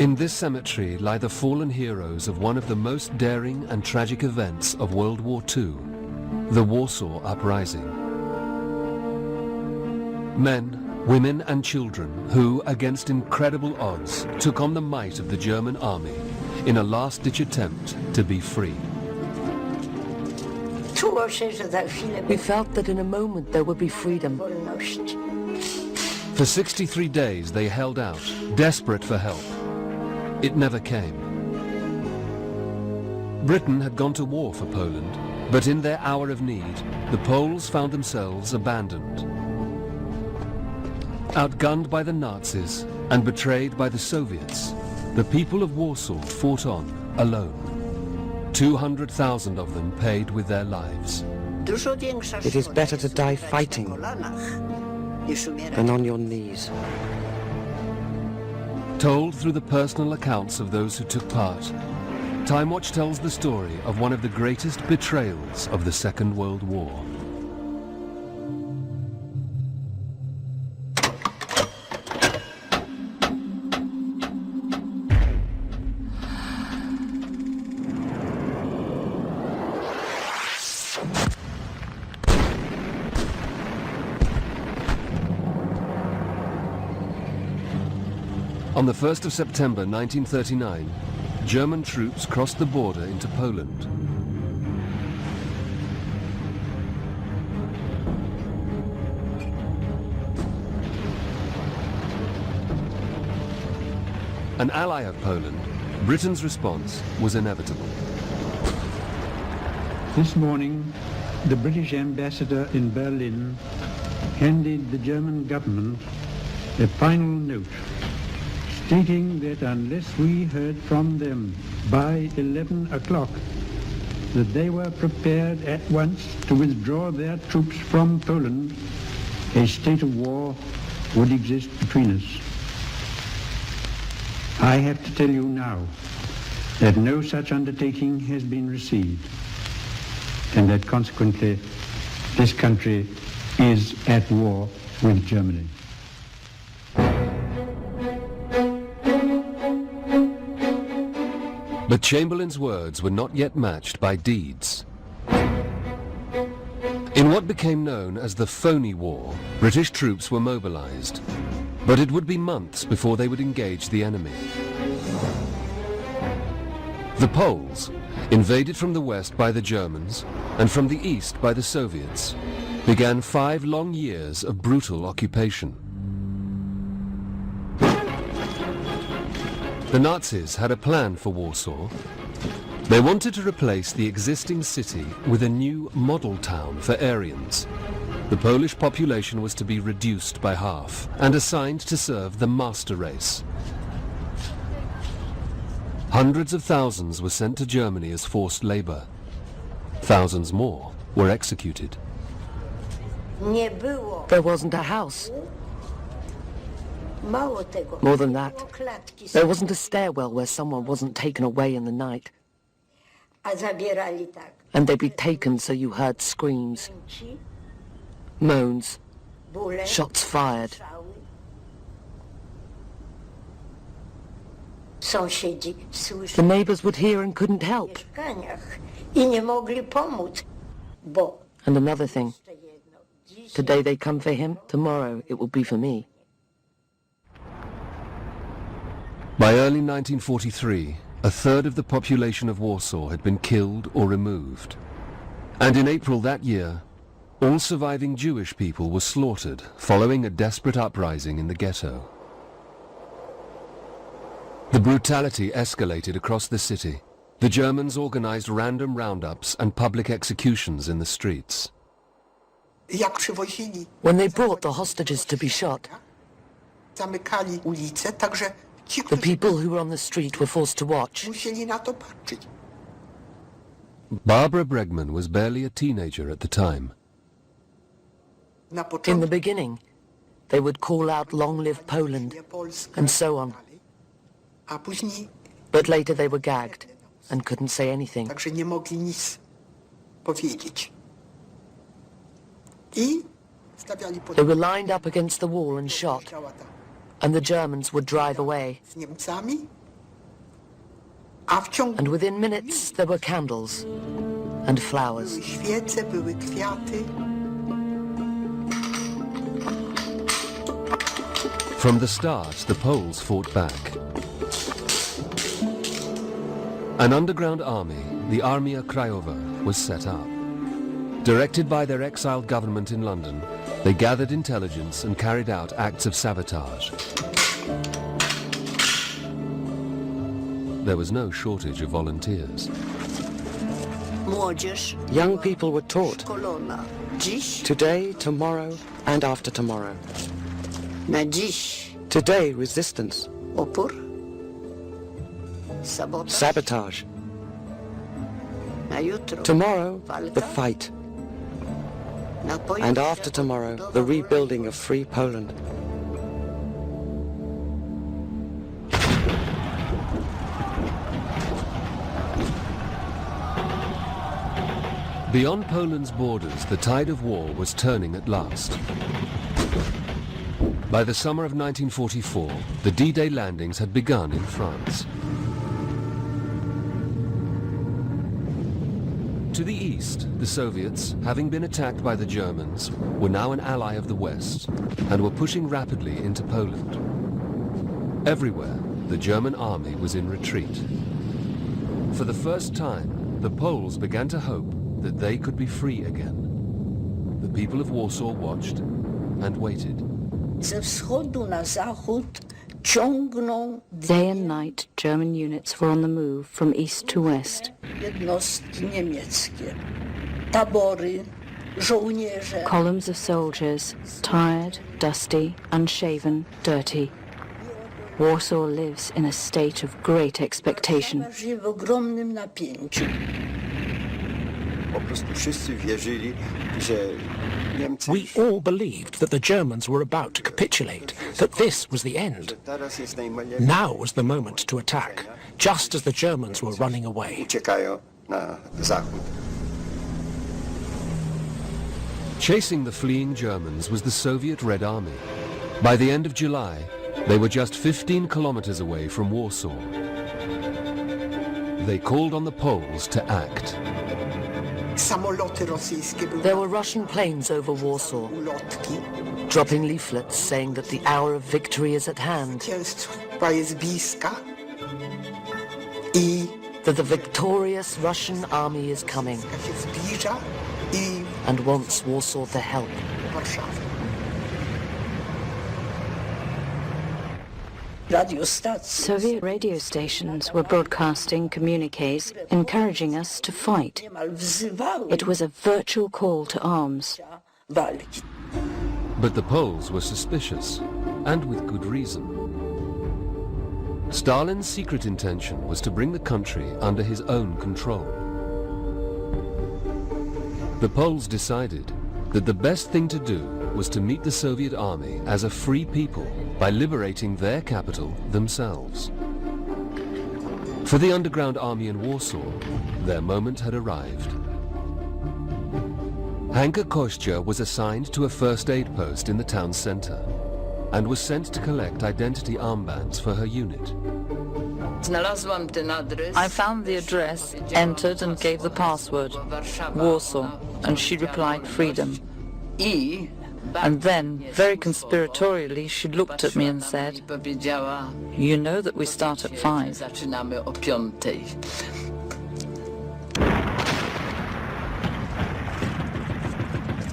In this cemetery lie the fallen heroes of one of the most daring and tragic events of World War II, the Warsaw Uprising. Men, women and children who, against incredible odds, took on the might of the German army in a last-ditch attempt to be free. We felt that in a moment there would be freedom. For 63 days they held out, desperate for help. It never came. Britain had gone to war for Poland, but in their hour of need, the Poles found themselves abandoned. Outgunned by the Nazis and betrayed by the Soviets, the people of Warsaw fought on, alone. 200,000 of them paid with their lives. It is better to die fighting than on your knees. Told through the personal accounts of those who took part, Time Watch tells the story of one of the greatest betrayals of the Second World War. On the 1st of September 1939, German troops crossed the border into Poland. An ally of Poland, Britain's response was inevitable. This morning, the British ambassador in Berlin handed the German government a final note stating that unless we heard from them by 11 o'clock, that they were prepared at once to withdraw their troops from Poland, a state of war would exist between us. I have to tell you now that no such undertaking has been received, and that consequently this country is at war with Germany. But Chamberlain's words were not yet matched by deeds. In what became known as the Phony War, British troops were mobilized, but it would be months before they would engage the enemy. The Poles, invaded from the west by the Germans and from the east by the Soviets, began 5 long years of brutal occupation. The Nazis had a plan for Warsaw. They wanted to replace the existing city with a new model town for Aryans. The Polish population was to be reduced by half and assigned to serve the master race. Hundreds of thousands were sent to Germany as forced labor. Thousands more were executed. There wasn't a house. More than that, there wasn't a stairwell where someone wasn't taken away in the night. And they'd be taken so you heard screams, moans, shots fired. The neighbors would hear and couldn't help. And another thing, today they come for him, tomorrow it will be for me. By early 1943, a third of the population of Warsaw had been killed or removed. And in April that year, all surviving Jewish people were slaughtered following a desperate uprising in the ghetto. The brutality escalated across the city. The Germans organized random roundups and public executions in the streets. When they brought the hostages to be shot, the people who were on the street were forced to watch. Barbara Bregman was barely a teenager at the time. In the beginning, they would call out "Long live Poland," and so on. But later they were gagged and couldn't say anything. They were lined up against the wall and shot, and the Germans would drive away. And within minutes there were candles and flowers. Świece, były kwiaty. From the start, the Poles fought back. An underground army, the Armia Krajowa, was set up. Directed by their exiled government in London, they gathered intelligence and carried out acts of sabotage. There was no shortage of volunteers. Młodzież Young people were taught szkolona. Dziś, today, tomorrow, and after tomorrow. na dziś Today, resistance, opór, sabotaż, sabotage. na jutro Tomorrow, walka, the fight. na pojutrze And after tomorrow, the rebuilding of free Poland. Beyond Poland's borders, the tide of war was turning at last. By the summer of 1944, the D-Day landings had begun in France. To the east, the Soviets, having been attacked by the Germans, were now an ally of the West and were pushing rapidly into Poland. Everywhere, the German army was in retreat. For the first time, the Poles began to hope that they could be free again. The people of Warsaw watched and waited. ze wschodu na zachód ciągną Day and night, German units were on the move from east to west. jednostki niemieckie, tabory, żołnierze. Columns of soldiers, tired, dusty, unshaven, dirty. Warsaw lives in a state of great expectation. Żyje w ogromnym napięciu. Po prostu wszyscy wierzyli, że Niemcy... We all believed that the Germans were about to capitulate, that this was the end. Teraz jest najlepiej. Now was the moment to attack, just as the Germans were running away. Uciekają na zachód. Chasing the fleeing Germans was the Soviet Red Army. By the end of July, they were just 15 kilometers away from Warsaw. They called on the Poles to act. Samoloty rosyjskie były There were Russian planes over Warsaw, ulotki. dropping leaflets saying that the hour of victory is at hand, Zwycięstwa jest bliska. I that the victorious Russian army is coming się zbliża i and wants Warsaw to help. Warszawa. Radiostacje Soviet radio stations were broadcasting communiques encouraging us to fight. niemal wzywały It was a virtual call to arms. walki. But the Poles were suspicious, and with good reason. Stalin's secret intention was to bring the country under his own control. The Poles decided that the best thing to do was to meet the Soviet army as a free people by liberating their capital themselves. For the underground army in Warsaw, their moment had arrived. Hanka Kościa was assigned to a first aid post in the town center and was sent to collect identity armbands for her unit. I found the address, entered and gave the password, Warsaw, and she replied freedom. And then, very conspiratorially, she looked at me and said, "You know that we start at 5.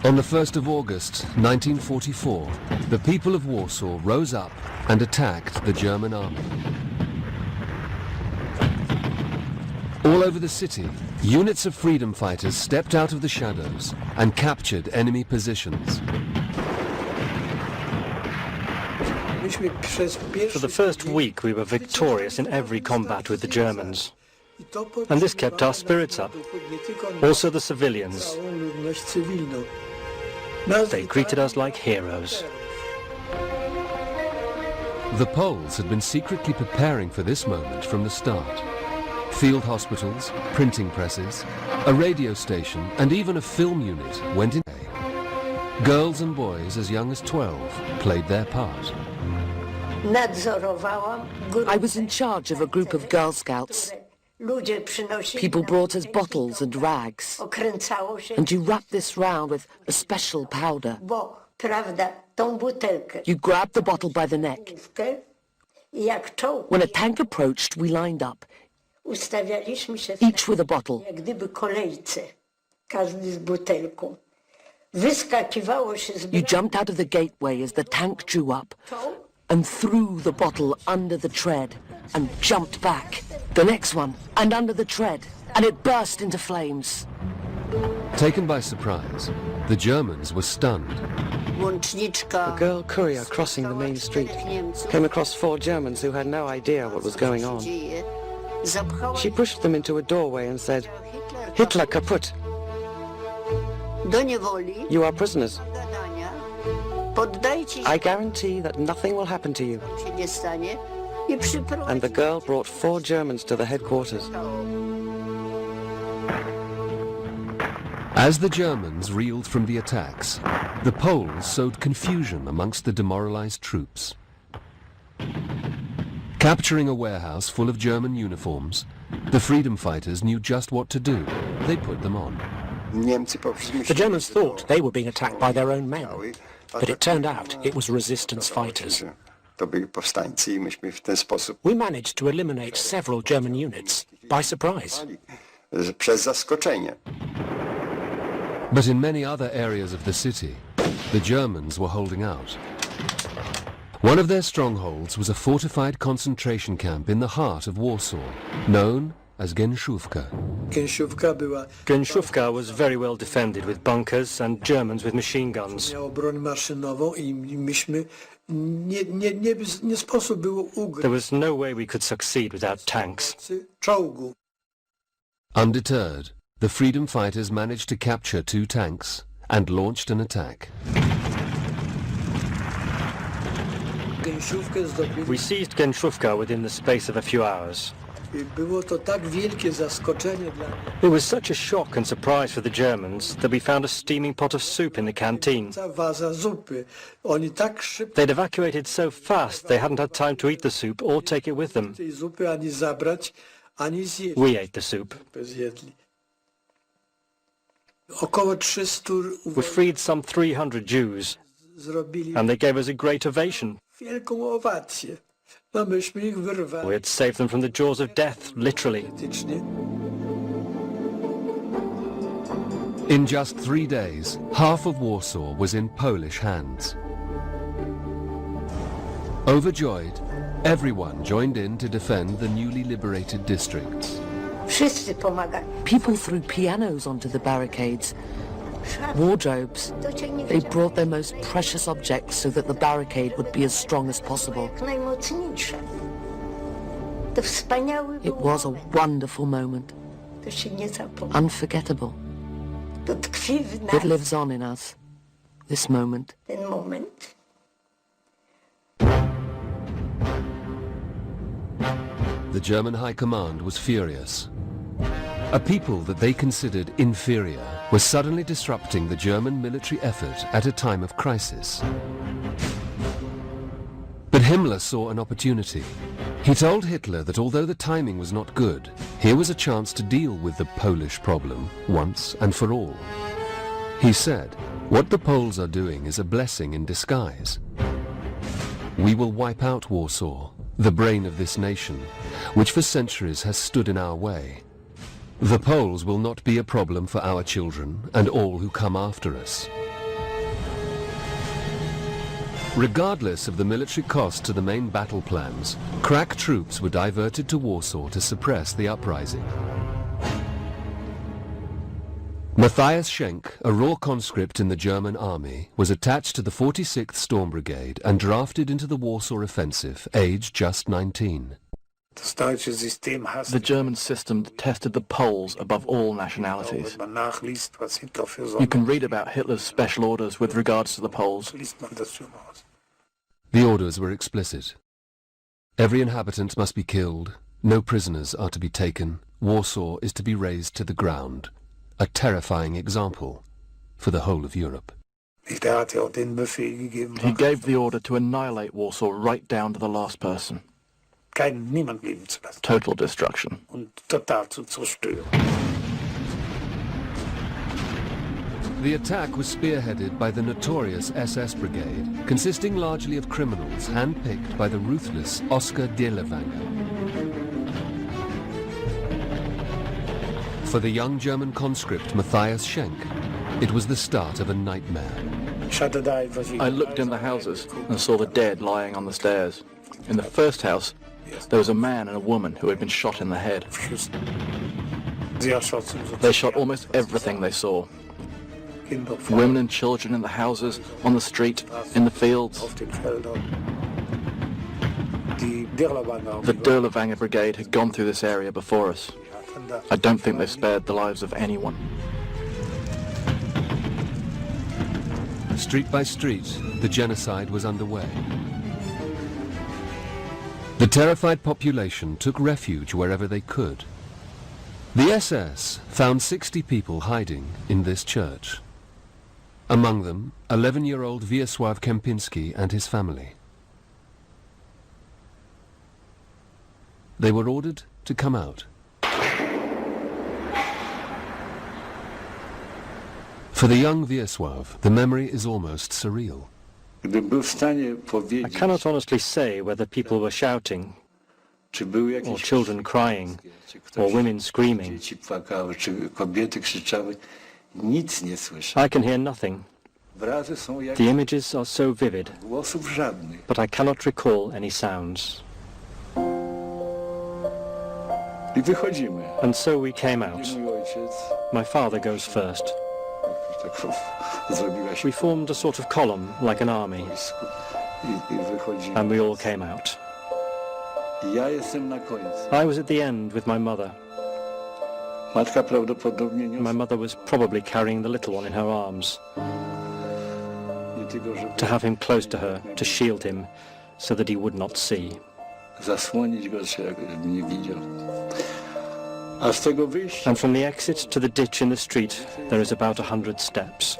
On the 1st of August, 1944, the people of Warsaw rose up and attacked the German army. All over the city, units of freedom fighters stepped out of the shadows and captured enemy positions. For the first week we were victorious in every combat with the Germans. And this kept our spirits up. Also the civilians. They greeted us like heroes. The Poles had been secretly preparing for this moment from the start. Field hospitals, printing presses, a radio station, and even a film unit went in. Girls and boys as young as 12 played their part. Nadzorowałam grupę, I was in charge of a group of Girl Scouts. People brought us bottles and rags, and you wrap this round with a special powder. You grabbed the bottle by the neck. When a tank approached, we lined up, each with a bottle. You jumped out of the gateway as the tank drew up and threw the bottle under the tread and jumped back. The next one, and under the tread, and it burst into flames. Taken by surprise, the Germans were stunned. A girl courier crossing the main street came across 4 Germans who had no idea what was going on. She pushed them into a doorway and said, "Hitler kaput. You are prisoners. I guarantee that nothing will happen to you." And the girl brought 4 Germans to the headquarters. As the Germans reeled from the attacks, the Poles sowed confusion amongst the demoralized troops. Capturing a warehouse full of German uniforms, the freedom fighters knew just what to do. They put them on. The Germans thought they were being attacked by their own men, but it turned out it was resistance fighters. We managed to eliminate several German units by surprise. But in many other areas of the city, the Germans were holding out. One of their strongholds was a fortified concentration camp in the heart of Warsaw, known as Genshówka. Genshówka was very well defended with bunkers and Germans with machine guns. There was no way we could succeed without tanks. Undeterred, the freedom fighters managed to capture 2 tanks and launched an attack. We seized Genshówka within the space of a few hours. It was such a shock and surprise for the Germans that we found a steaming pot of soup in the canteen. They'd evacuated so fast they hadn't had time to eat the soup or take it with them. We ate the soup. We freed some 300 Jews, and they gave us a great ovation. We had saved them from the jaws of death, literally. In just 3 days, half of Warsaw was in Polish hands. Overjoyed, everyone joined in to defend the newly liberated districts. People threw pianos onto the barricades, wardrobes. They brought their most precious objects so that the barricade would be as strong as possible. It was a wonderful moment, unforgettable. It lives on in us, this moment. The German High Command was furious. A people that they considered inferior was suddenly disrupting the German military effort at a time of crisis. But Himmler saw an opportunity. He told Hitler that although the timing was not good, here was a chance to deal with the Polish problem once and for all. He said, "What the Poles are doing is a blessing in disguise. We will wipe out Warsaw, the brain of this nation, which for centuries has stood in our way. The Poles will not be a problem for our children and all who come after us." Regardless of the military cost to the main battle plans, crack troops were diverted to Warsaw to suppress the uprising. Matthias Schenk, a raw conscript in the German army, was attached to the 46th Storm Brigade and drafted into the Warsaw Offensive, aged just 19. The German system detested the Poles above all nationalities. You can read about Hitler's special orders with regards to the Poles. The orders were explicit. Every inhabitant must be killed, no prisoners are to be taken, Warsaw is to be razed to the ground. A terrifying example for the whole of Europe. He gave the order to annihilate Warsaw right down to the last person. Total destruction. The attack was spearheaded by the notorious SS Brigade, consisting largely of criminals handpicked by the ruthless Oskar Dirlewanger. For the young German conscript Matthias Schenk, it was the start of a nightmare. I looked in the houses and saw the dead lying on the stairs. In the first house, there was a man and a woman who had been shot in the head. They shot almost everything they saw. Women and children in the houses, on the street, in the fields. The Dirlewanger Brigade had gone through this area before us. I don't think they spared the lives of anyone. Street by street, the genocide was underway. The terrified population took refuge wherever they could. The SS found 60 people hiding in this church. Among them, 11-year-old Wiesław Kempinski and his family. They were ordered to come out. For the young Wiesław, the memory is almost surreal. I cannot honestly say whether people were shouting, or children crying, or women screaming. I can hear nothing. The images are so vivid, but I cannot recall any sounds. And so we came out. My father goes first. We formed a sort of column, like an army, and we all came out. I was at the end with my mother. My mother was probably carrying the little one in her arms. To have him close to her, to shield him, so that he would not see. And from the exit to the ditch in the street, there is about 100 steps.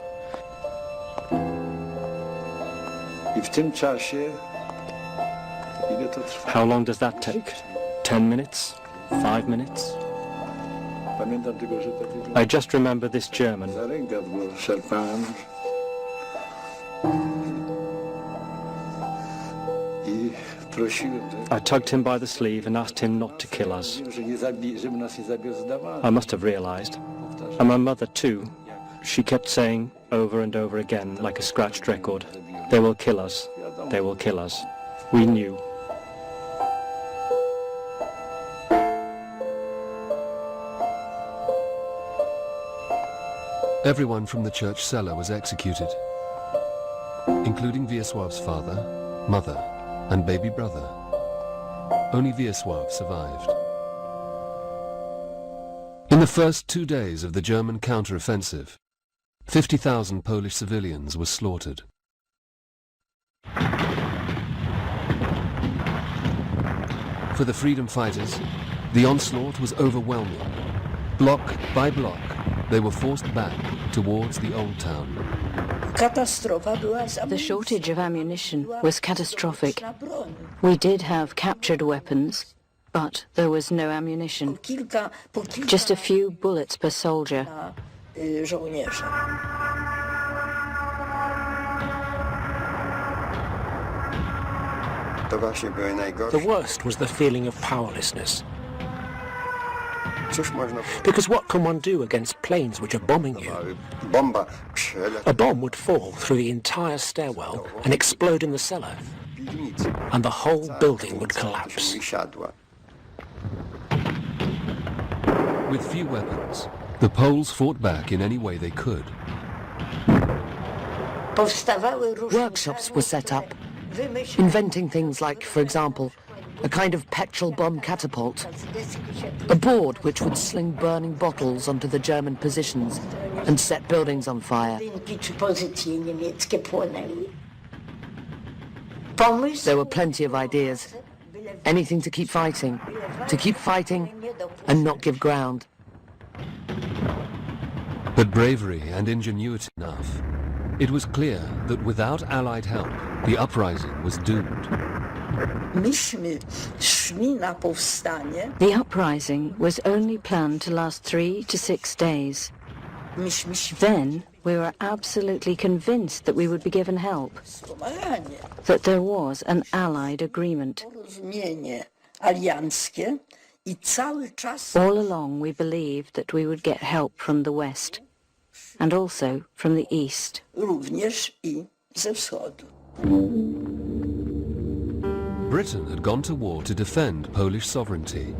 How long does that take? 10 minutes? 5 minutes? I just remember this German. I tugged him by the sleeve and asked him not to kill us. I must have realized. And my mother too. She kept saying over and over again, like a scratched record, "They will kill us. They will kill us." We knew. Everyone from the church cellar was executed, including Wiesław's father, mother, and baby brother. Only Wiesław survived. In the first 2 days of the German counter-offensive, 50,000 Polish civilians were slaughtered. For the freedom fighters, the onslaught was overwhelming. Block by block, they were forced back towards the old town. The shortage of ammunition was catastrophic. We did have captured weapons, but there was no ammunition. Just a few bullets per soldier. The worst was the feeling of powerlessness. Because what can one do against planes which are bombing you? A bomb would fall through the entire stairwell and explode in the cellar, and the whole building would collapse. With few weapons, the Poles fought back in any way they could. Workshops were set up, inventing things like, for example, a kind of petrol bomb catapult, a board which would sling burning bottles onto the German positions and set buildings on fire. There were plenty of ideas. Anything to keep fighting and not give ground. But bravery and ingenuity enough. It was clear that without Allied help, the uprising was doomed. The uprising was only planned to last 3 to 6 days. Then we were absolutely convinced that we would be given help, that there was an Allied agreement. All along we believed that we would get help from the West, and also from the East. Britain had gone to war to defend Polish sovereignty.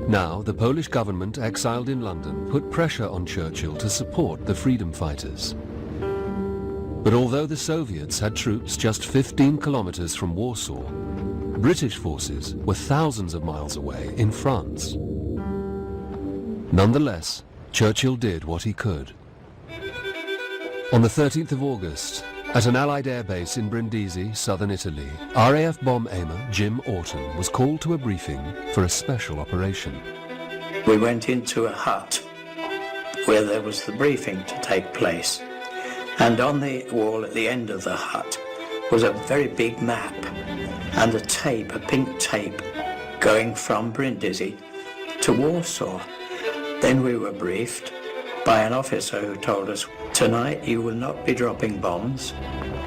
Now, the Polish government exiled in London put pressure on Churchill to support the freedom fighters. But although the Soviets had troops just 15 kilometers from Warsaw, British forces were thousands of miles away in France. Nonetheless, Churchill did what he could. On the 13th of August, at an Allied airbase in Brindisi, southern Italy, RAF bomb aimer Jim Orton was called to a briefing for a special operation. We went into a hut where there was the briefing to take place, and on the wall at the end of the hut was a very big map and a tape, a pink tape, going from Brindisi to Warsaw. Then we were briefed by an officer who told us, tonight you will not be dropping bombs,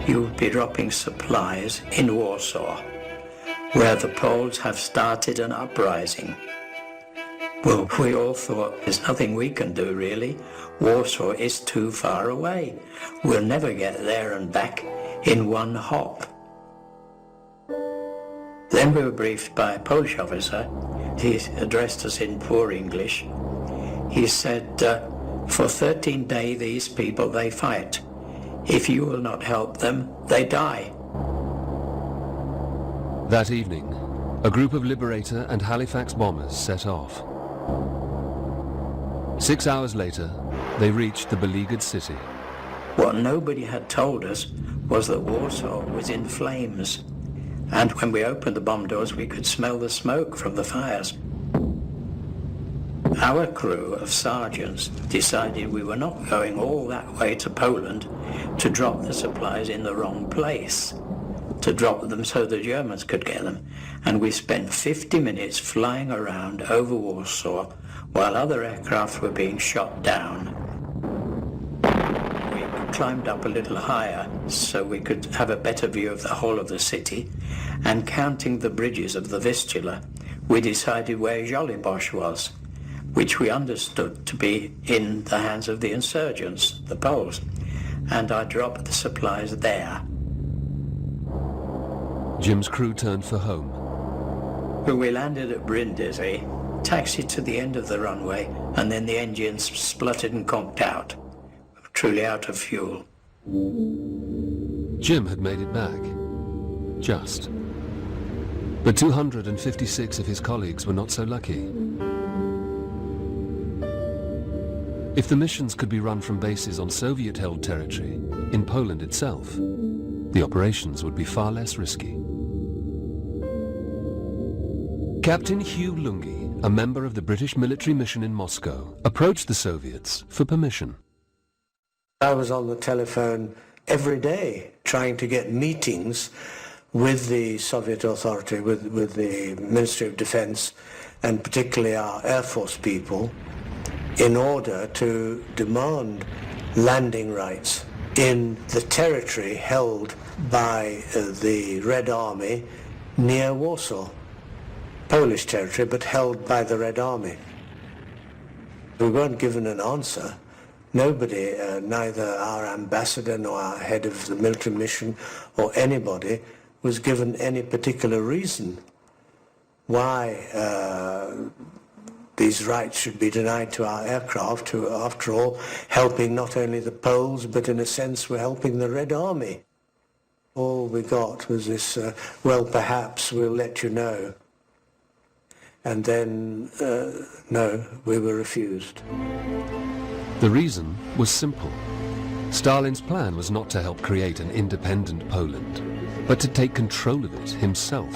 you will be dropping supplies in Warsaw, where the Poles have started an uprising. Well, we all thought, there's nothing we can do really. Warsaw is too far away. We'll never get there and back in one hop. Then we were briefed by a Polish officer. He addressed us in poor English. He said, for 13 days these people, they fight. If you will not help them, they die. That evening, a group of Liberator and Halifax bombers set off. 6 hours later, they reached the beleaguered city. What nobody had told us was that Warsaw was in flames. And when we opened the bomb doors, we could smell the smoke from the fires. Our crew of sergeants decided we were not going all that way to Poland to drop the supplies in the wrong place, to drop them so the Germans could get them. And we spent 50 minutes flying around over Warsaw while other aircraft were being shot down. We climbed up a little higher so we could have a better view of the whole of the city, and counting the bridges of the Vistula, we decided where Żoliborz was, which we understood to be in the hands of the insurgents, the Poles, and I dropped the supplies there. Jim's crew turned for home. When we landed at Brindisi, taxied to the end of the runway, and then the engines spluttered and conked out. We were truly out of fuel. Jim had made it back. Just. But 256 of his colleagues were not so lucky. If the missions could be run from bases on Soviet-held territory, in Poland itself, the operations would be far less risky. Captain Hugh Lungi, a member of the British military mission in Moscow, approached the Soviets for permission. I was on the telephone every day trying to get meetings with the Soviet authority, with the Ministry of Defense, and particularly our Air Force people, in order to demand landing rights in the territory held by the Red Army near Warsaw. Polish territory, but held by the Red Army. We weren't given an answer. Nobody, neither our ambassador nor our head of the military mission or anybody, was given any particular reason why these rights should be denied to our aircraft, who are, after all, helping not only the Poles, but in a sense we're helping the Red Army. All we got was this, well, perhaps we'll let you know. And then, no, we were refused. The reason was simple. Stalin's plan was not to help create an independent Poland, but to take control of it himself.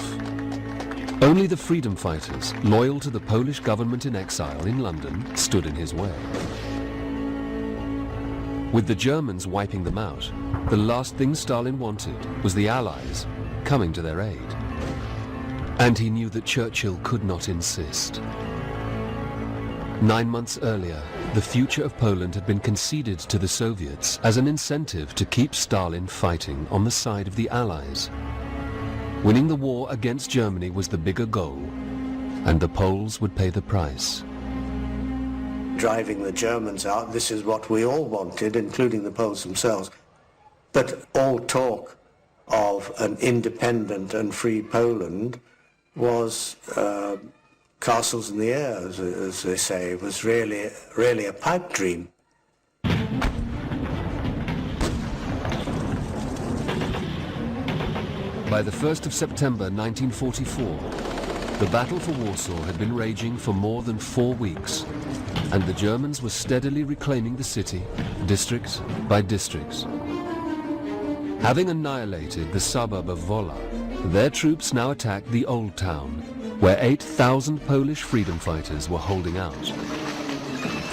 Only the freedom fighters, loyal to the Polish government-in-exile in London, stood in his way. With the Germans wiping them out, the last thing Stalin wanted was the Allies, coming to their aid. And he knew that Churchill could not insist. 9 months earlier, the future of Poland had been conceded to the Soviets as an incentive to keep Stalin fighting on the side of the Allies. Winning the war against Germany was the bigger goal, and the Poles would pay the price. Driving the Germans out, this is what we all wanted, including the Poles themselves. But all talk of an independent and free Poland was castles in the air, as they say. It was really a pipe dream. By the 1st of September 1944, the battle for Warsaw had been raging for more than 4 weeks, and the Germans were steadily reclaiming the city, district by district. Having annihilated the suburb of Wola, their troops now attacked the Old Town, where 8,000 Polish freedom fighters were holding out.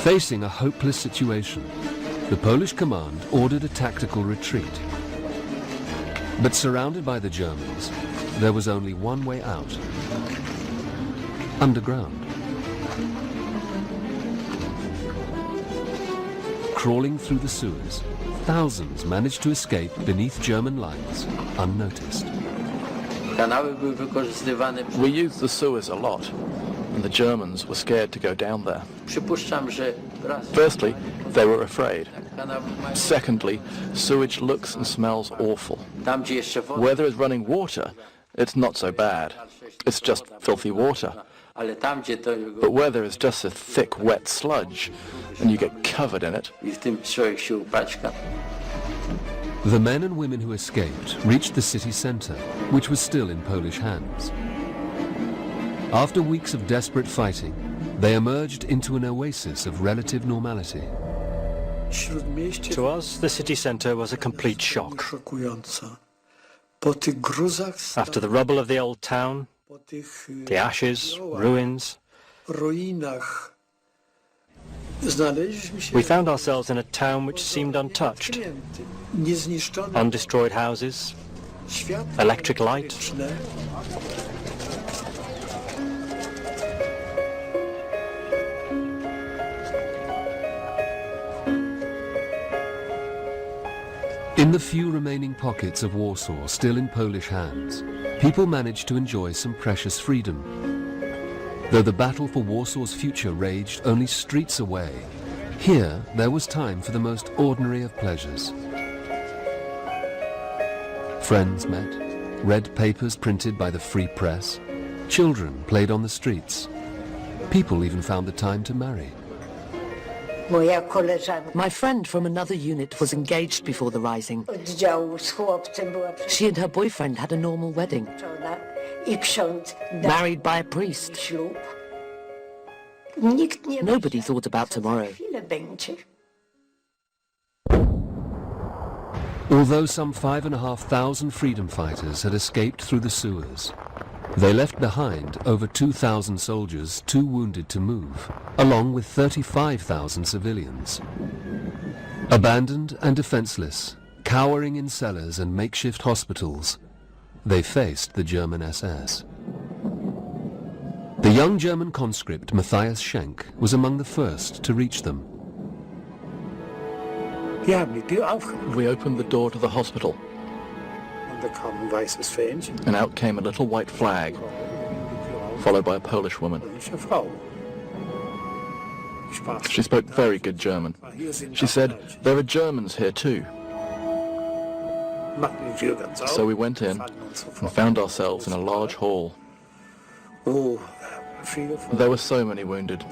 Facing a hopeless situation, the Polish command ordered a tactical retreat. But surrounded by the Germans, there was only one way out: underground. Crawling through the sewers, thousands managed to escape beneath German lines unnoticed. We used the sewers a lot, and the Germans were scared to go down there. Firstly, they were afraid. Secondly, sewage looks and smells awful. Where there is running water, it's not so bad. It's just filthy water. But where there is just a thick, wet sludge, and you get covered in it. The men and women who escaped reached the city center, which was still in Polish hands. After weeks of desperate fighting, they emerged into an oasis of relative normality. To us, the city center was a complete shock. After the rubble of the old town, the ashes, ruins, we found ourselves in a town which seemed untouched. Undestroyed houses, electric light. In the few remaining pockets of Warsaw still in Polish hands, people managed to enjoy some precious freedom. Though the battle for Warsaw's future raged only streets away, here there was time for the most ordinary of pleasures. Friends met, read papers printed by the free press, children played on the streets. People even found the time to marry. My friend from another unit was engaged before the rising. She and her boyfriend had a normal wedding, married by a priest. Nobody thought about tomorrow. Although some 5,500 freedom fighters had escaped through the sewers, they left behind over 2,000 soldiers too wounded to move, along with 35,000 civilians. Abandoned and defenseless, cowering in cellars and makeshift hospitals, they faced the German SS. The young German conscript Matthias Schenk was among the first to reach them. We opened the door to the hospital, and out came a little white flag, followed by a Polish woman. She spoke very good German. She said, "There are Germans here too." So we went in and found ourselves in a large hall. There were so many wounded,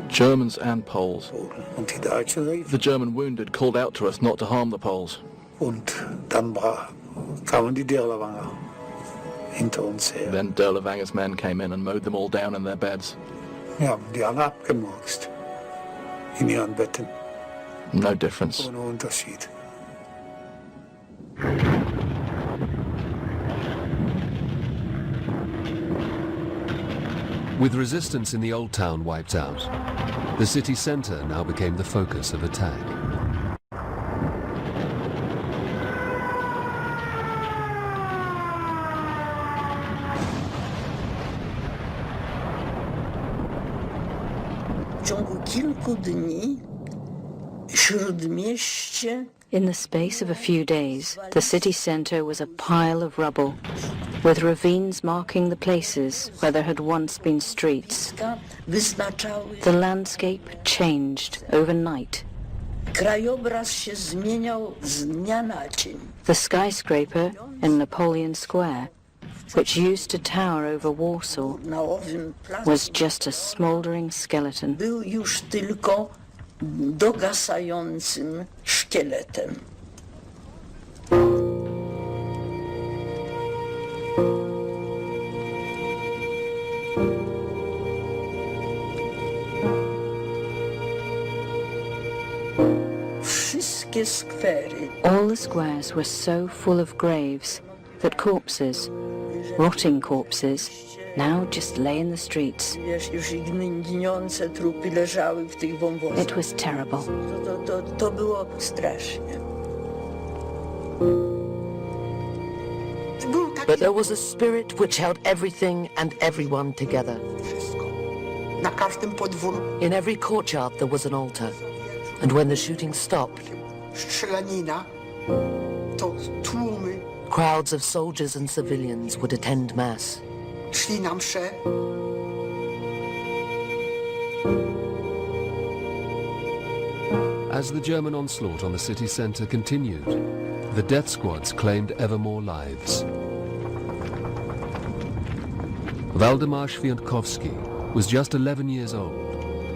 Germans and Poles. The German wounded called out to us not to harm the Poles. Then Derlevanger's men came in and mowed them all down in their beds. No difference. With resistance in the old town wiped out, the city center now became the focus of attack. In the space of a few days, the city centre was a pile of rubble, with ravines marking the places where there had once been streets. The landscape changed overnight. The skyscraper in Napoleon Square, which used to tower over Warsaw, was just a smouldering skeleton. Dogasającym szkieletem. Wszystkie skwery. All the squares were so full of graves that corpses, rotting corpses, now just lay in the streets. It was terrible. To było strasznie. But there was a spirit which held everything and everyone together. In every courtyard there was an altar, and when the shooting stopped, crowds of soldiers and civilians would attend mass. As the German onslaught on the city centre continued, the death squads claimed ever more lives. Waldemar Świątkowski was just 11 years old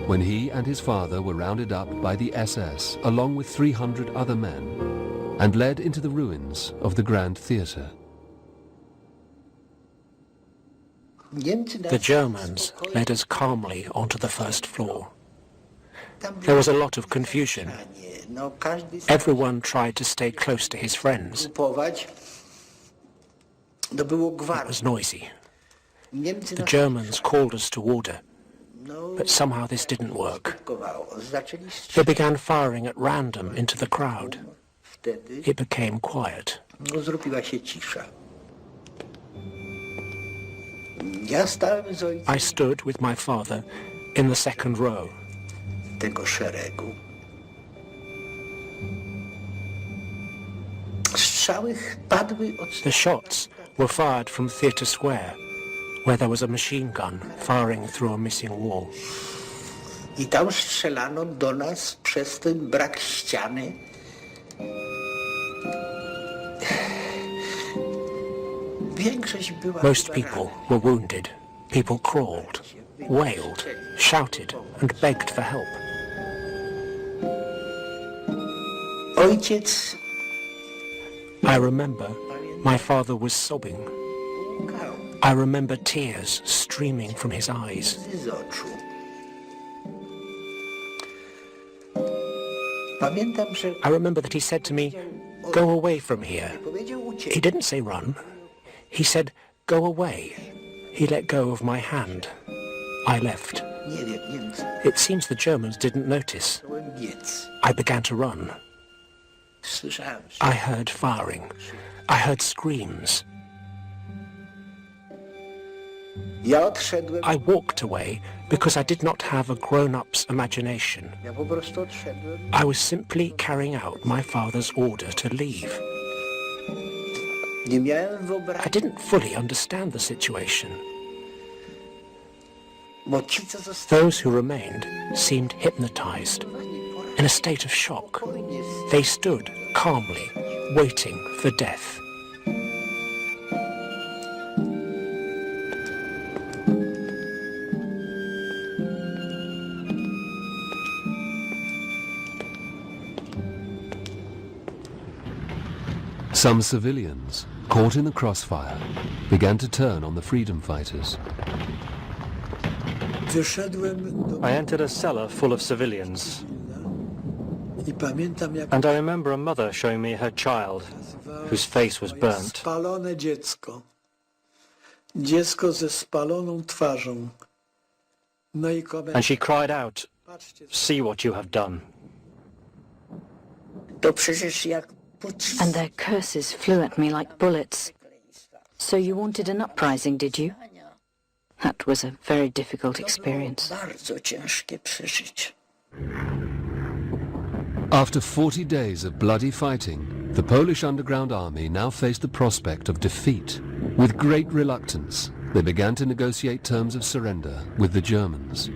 when he and his father were rounded up by the SS along with 300 other men and led into the ruins of the Grand Theatre. The Germans led us calmly onto the first floor. There was a lot of confusion. Everyone tried to stay close to his friends. It was noisy. The Germans called us to order, but somehow this didn't work. They began firing at random into the crowd. It became quiet. I stood with my father in the second row. The shots were fired from Theatre Square, where there was a machine gun firing through a missing wall. I tam strzelano do nas przez ten brak ściany. Most people were wounded. People crawled, wailed, shouted, and begged for help. I remember my father was sobbing. I remember tears streaming from his eyes. I remember that he said to me, "Go away from here." He didn't say run. He said, "Go away." He let go of my hand. I left. It seems the Germans didn't notice. I began to run. I heard firing. I heard screams. I walked away because I did not have a grown-up's imagination. I was simply carrying out my father's order to leave. I didn't fully understand the situation. Those who remained seemed hypnotized, in a state of shock. They stood calmly, waiting for death. Some civilians, caught in the crossfire, began to turn on the freedom fighters. I entered a cellar full of civilians, and I remember a mother showing me her child, whose face was burnt. And she cried out, "See what you have done." And their curses flew at me like bullets. So you wanted an uprising, did you? That was a very difficult experience. Bardzo ciężkie przeżycie. After 40 days of bloody fighting, the Polish underground army now faced the prospect of defeat. With great reluctance, they began to negotiate terms of surrender with the Germans.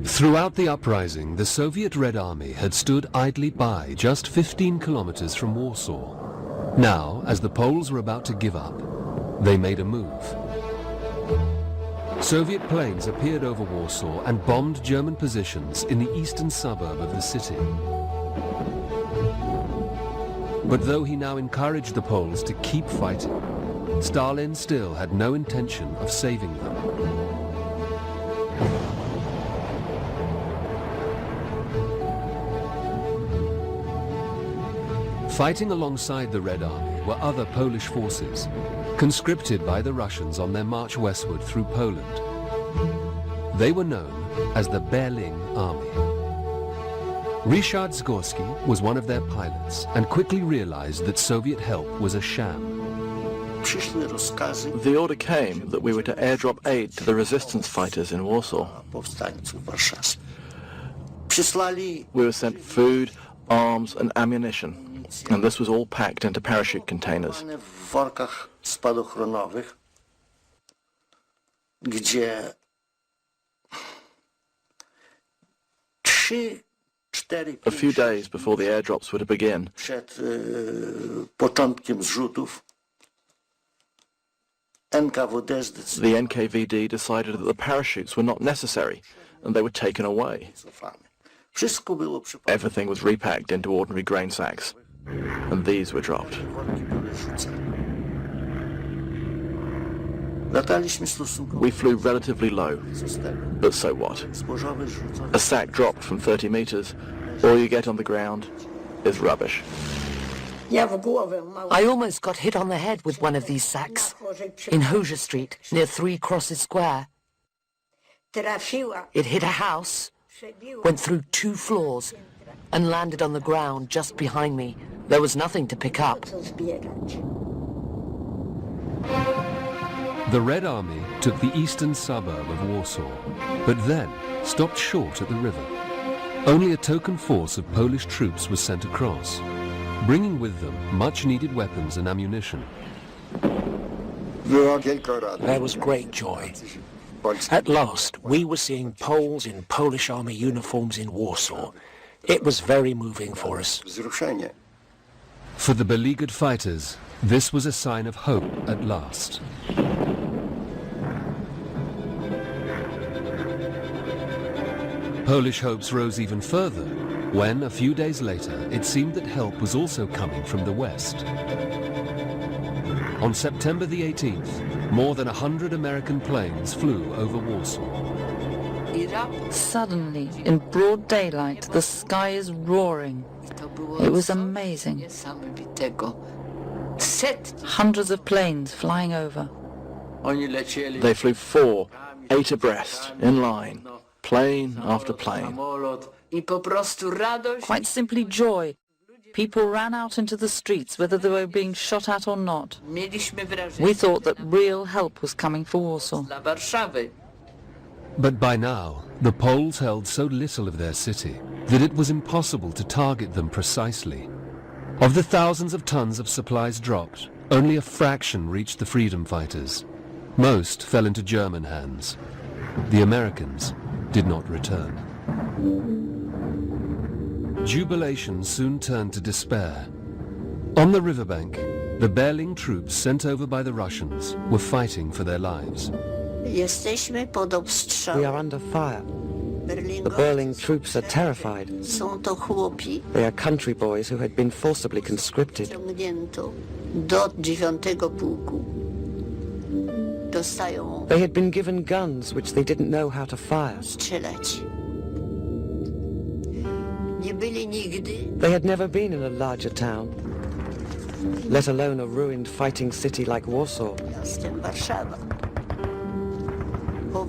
Throughout the uprising, the Soviet Red Army had stood idly by just 15 kilometers from Warsaw. Now, as the Poles were about to give up, they made a move. Soviet planes appeared over Warsaw and bombed German positions in the eastern suburb of the city. But though he now encouraged the Poles to keep fighting, Stalin still had no intention of saving them. Fighting alongside the Red Army were other Polish forces, conscripted by the Russians on their march westward through Poland. They were known as the Berlin Army. Ryszard Zgorski was one of their pilots and quickly realized that Soviet help was a sham. The order came that we were to airdrop aid to the resistance fighters in Warsaw. We were sent food, arms and ammunition, and this was all packed into parachute containers. A few days before the airdrops were to begin, the NKVD decided that the parachutes were not necessary and they were taken away. Everything was repacked into ordinary grain sacks, and these were dropped. We flew relatively low, but so what? A sack dropped from 30 meters, all you get on the ground is rubbish. I almost got hit on the head with one of these sacks in Hozier Street, near Three Crosses Square. It hit a house, went through 2 floors, and landed on the ground just behind me. There was nothing to pick up. The Red Army took the eastern suburb of Warsaw, but then stopped short at the river. Only a token force of Polish troops was sent across, bringing with them much-needed weapons and ammunition. There was great joy. At last, we were seeing Poles in Polish army uniforms in Warsaw. It was very moving for us. For the beleaguered fighters, this was a sign of hope at last. Polish hopes rose even further when, a few days later, it seemed that help was also coming from the west. On September the 18th, more than 100 American planes flew over Warsaw. Suddenly, in broad daylight, the sky is roaring. It was amazing. Hundreds of planes flying over. They flew 4, 8 abreast, in line, plane after plane. Quite simply joy. People ran out into the streets whether they were being shot at or not. We thought that real help was coming for Warsaw. But by now, the Poles held so little of their city that it was impossible to target them precisely. Of the thousands of tons of supplies dropped, only a fraction reached the freedom fighters. Most fell into German hands. The Americans did not return. Jubilation soon turned to despair. On the riverbank, the Berlin troops sent over by the Russians were fighting for their lives. We are under fire. The Berlin troops are terrified. They are country boys who had been forcibly conscripted. They had been given guns which they didn't know how to fire. They had never been in a larger town, let alone a ruined fighting city like Warsaw.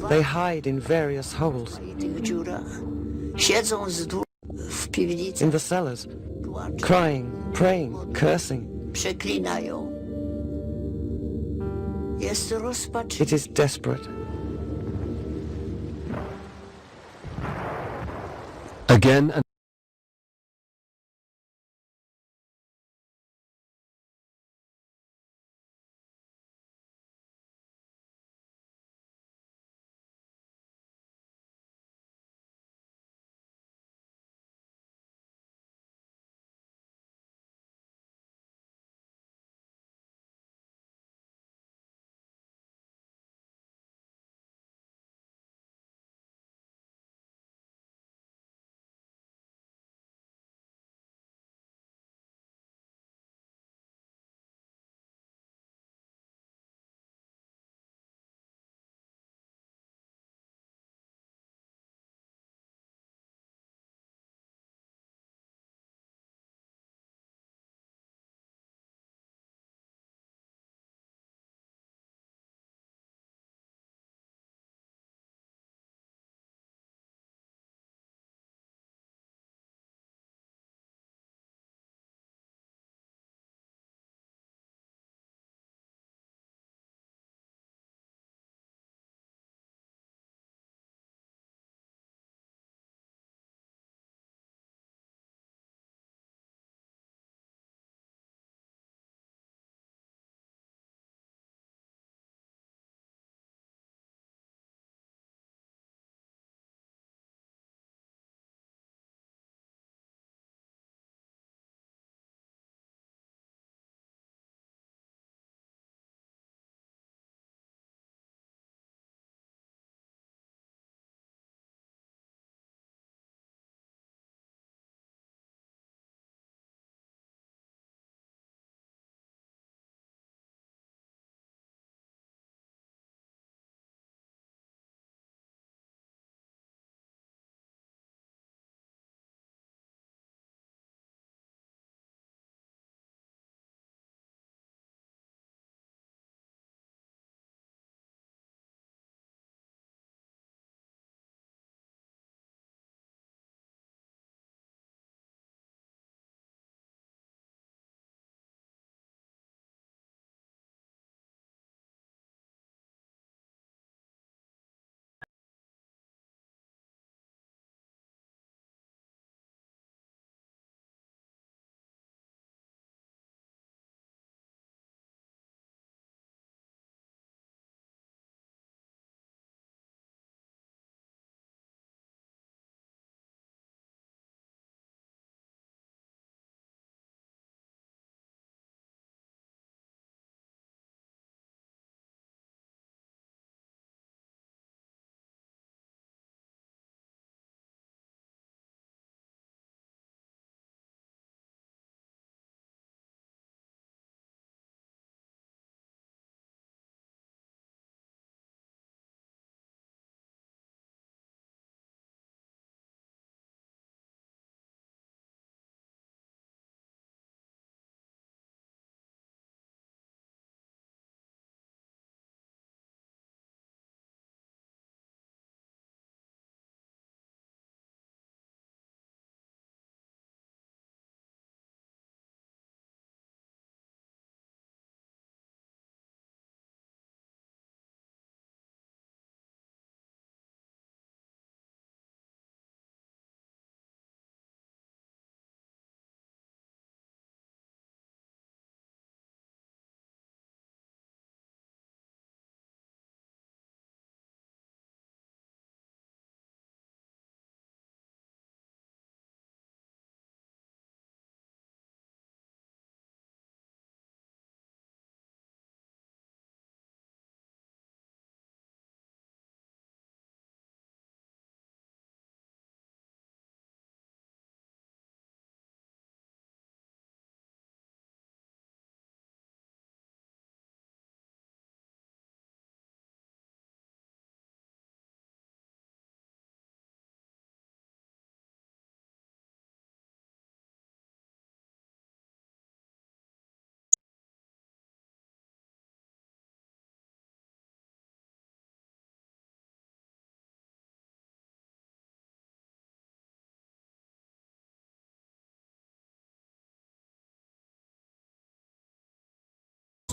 They hide in various holes, in the cellars, crying, praying, cursing. It is desperate. Again and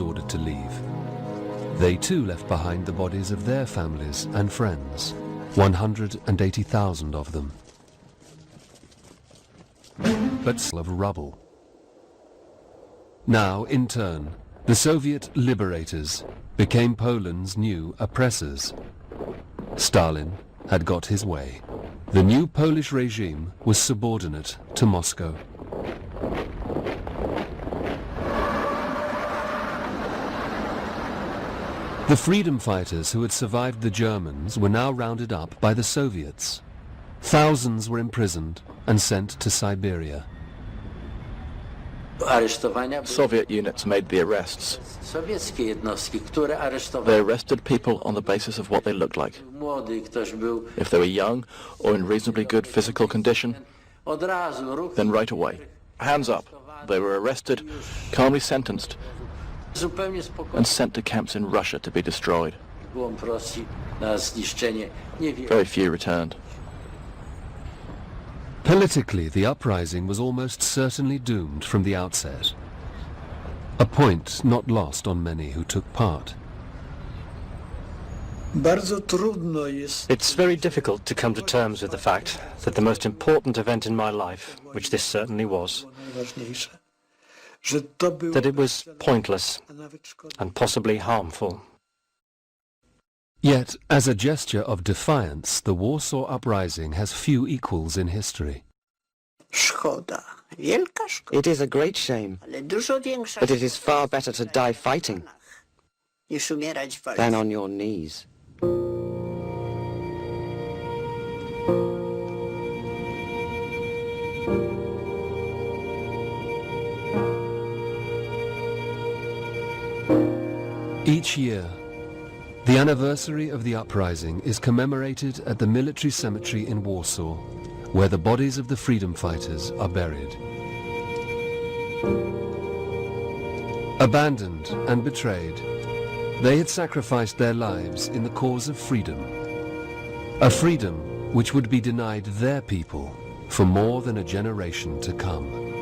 ordered to leave. They too left behind the bodies of their families and friends, 180,000 of them. But of rubble. Now, in turn, the Soviet liberators became Poland's new oppressors. Stalin had got his way. The new Polish regime was subordinate to Moscow. The freedom fighters who had survived the Germans were now rounded up by the Soviets. Thousands were imprisoned and sent to Siberia. Soviet units made the arrests. They arrested people on the basis of what they looked like. If they were young or in reasonably good physical condition, then right away, hands up. They were arrested, calmly sentenced, and sent to camps in Russia to be destroyed. Very few returned. Politically, the uprising was almost certainly doomed from the outset. A point not lost on many who took part. It's very difficult to come to terms with the fact that the most important event in my life, which this certainly was, that it was pointless and possibly harmful. Yet, as a gesture of defiance, the Warsaw Uprising has few equals in history. It is a great shame, but it is far better to die fighting than on your knees. Each year, the anniversary of the uprising is commemorated at the military cemetery in Warsaw, where the bodies of the freedom fighters are buried. Abandoned and betrayed, they had sacrificed their lives in the cause of freedom, a freedom which would be denied their people for more than a generation to come.